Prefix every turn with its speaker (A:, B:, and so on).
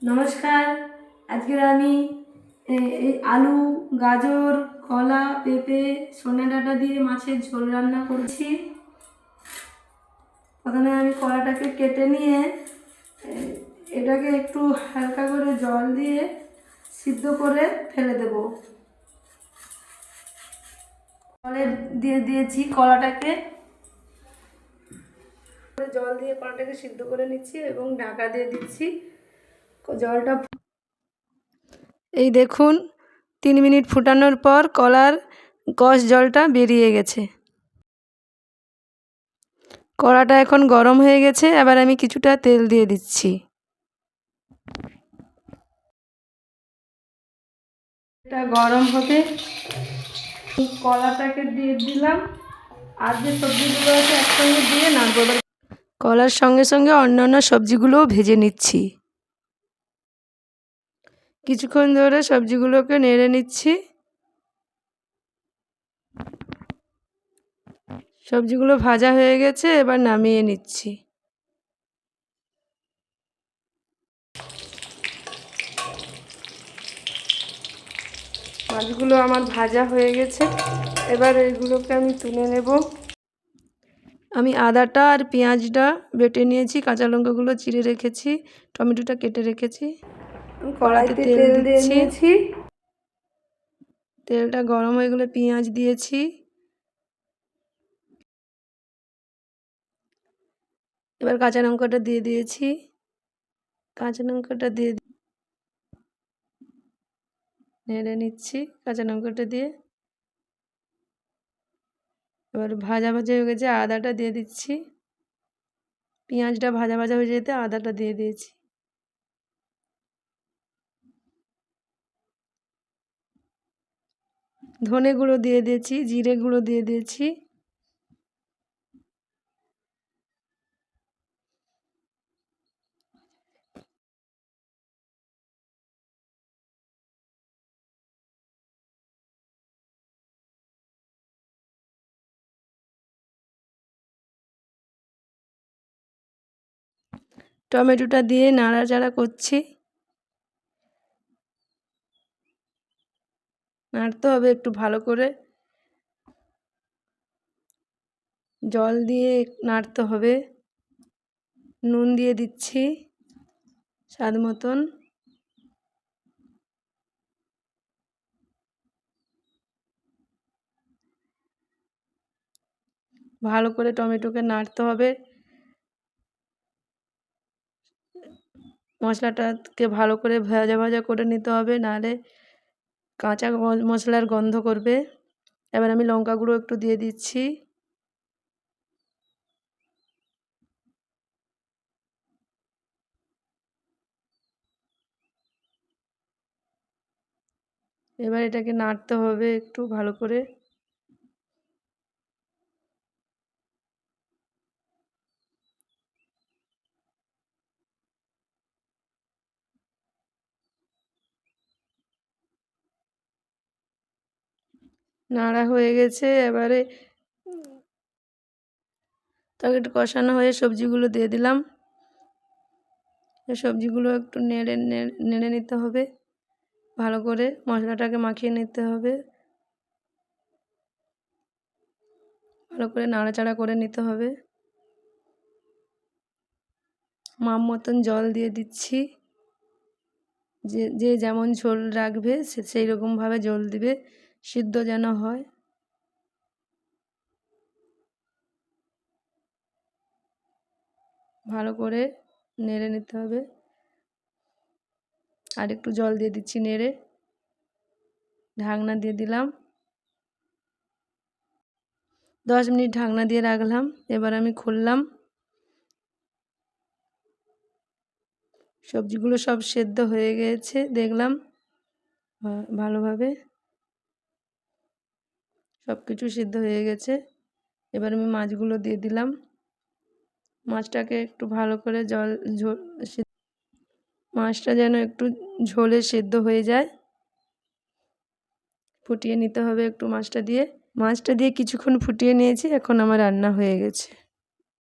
A: নমস্কার। আজকের আমি এই আলু, গাজর, কলা, পেঁপে, সজনে ডাঁটা দিয়ে মাছের ঝোল রান্না করছি। প্রথমে আমি কলাটাকে কেটে নিয়ে এটাকে একটু হালকা করে জল দিয়ে সিদ্ধ করে ফেলে দেব। জলে দিয়ে দিয়েছি কলাটাকে, জল দিয়ে কলাটাকে সিদ্ধ করে নিচ্ছি এবং ঢাকা দিয়ে দিচ্ছি। জলটা এই দেখুন 3 মিনিট ফুটানোর পর কলার কষ জলটা বেরিয়ে গেছে। কড়াটা এখন গরম হয়ে গেছে, এবার আমি কিছুটা তেল দিয়ে দিচ্ছি। এটা গরম হবে, কলাটাকে দিয়ে দিলাম আর যে সবজিগুলো আছে একসঙ্গে দিয়ে নাড়বো। কলার সঙ্গে সঙ্গে অন্যান্য সবজিগুলোও ভেজে নিচ্ছি। কিছুক্ষণ ধরে সবজিগুলোকে নেড়ে নিচ্ছি। সবজিগুলো ভাজা হয়ে গেছে, এবার নামিয়ে নিচ্ছি। মাছগুলো আমার ভাজা হয়ে গেছে, এবার এগুলোকে আমি তুলে নেব। আমি আদাটা আর পেঁয়াজটা বেটে নিয়েছি, কাঁচা লঙ্কাগুলো চিড়ে রেখেছি, টমেটোটা কেটে রেখেছি। কড়াইতে তেল দিয়েছি, তেলটা গরম হয়ে গেলে পেঁয়াজ দিয়েছি। এবার কাঁচা লঙ্কাটা দিয়ে দিয়েছি, কাঁচা লঙ্কাটা দিয়ে নেড়ে নিচ্ছি কাঁচা লঙ্কাটা দিয়ে। এবার ভাজা ভাজা হয়ে গেছে, আদাটা দিয়ে দিচ্ছি। পেঁয়াজটা ভাজা ভাজা হয়ে যেতে আদাটা দিয়ে দিয়েছি। ধনে গুঁড়ো দিয়ে দিয়েছি, জিরে গুঁড়ো দিয়ে দিয়েছি। টমেটোটা দিয়ে নাড়াচাড়া করছি, নাড়তে হবে একটু ভালো করে, জল দিয়ে নাড়তে হবে। নুন দিয়ে দিচ্ছি স্বাদ মতন। ভালো করে টমেটোকে নাড়তে হবে, মশলাটাকে ভালো করে ভাজা ভাজা করে নিতে হবে, নাহলে কাঁচা মশলার গন্ধ করবে। এবার আমি লঙ্কা গুঁড়ো একটু দিয়ে দিচ্ছি। এবার এটাকে নাড়তে হবে একটু ভালো করে। নাড়া হয়ে গেছে, এবারে তরকারিটা কষানো হয়ে সবজিগুলো দিয়ে দিলাম। সবজিগুলো একটু নেড়ে নেড়ে নিতে হবে, ভালো করে মশলাটাকে মাখিয়ে নিতে হবে, ভালো করে নাড়াচাড়া করে নিতে হবে। মাপ মতন জল দিয়ে দিচ্ছি, যে যেমন ঝোল রাখবে সেই রকমভাবে জল দিবে, সিদ্ধ যেন হয়। ভালো করে নেড়ে নিতে হবে। আর একটু জল দিয়ে দিচ্ছি নেড়ে, ঢাকনা দিয়ে দিলাম। 10 মিনিট ঢাকনা দিয়ে রাখলাম, এবার আমি খুললাম। সবজিগুলো সব সেদ্ধ হয়ে গেছে দেখলাম ভালোভাবে, সব কিছু সিদ্ধ হয়ে গেছে। এবার আমি মাছগুলো দিয়ে দিলাম। মাছটাকে একটু ভালো করে মাছটা যেন একটু ঝোলে সেদ্ধ হয়ে যায়, ফুটিয়ে নিতে হবে একটু মাছটা দিয়ে। কিছুক্ষণ ফুটিয়ে নিয়েছি, এখন আমার রান্না হয়ে গেছে।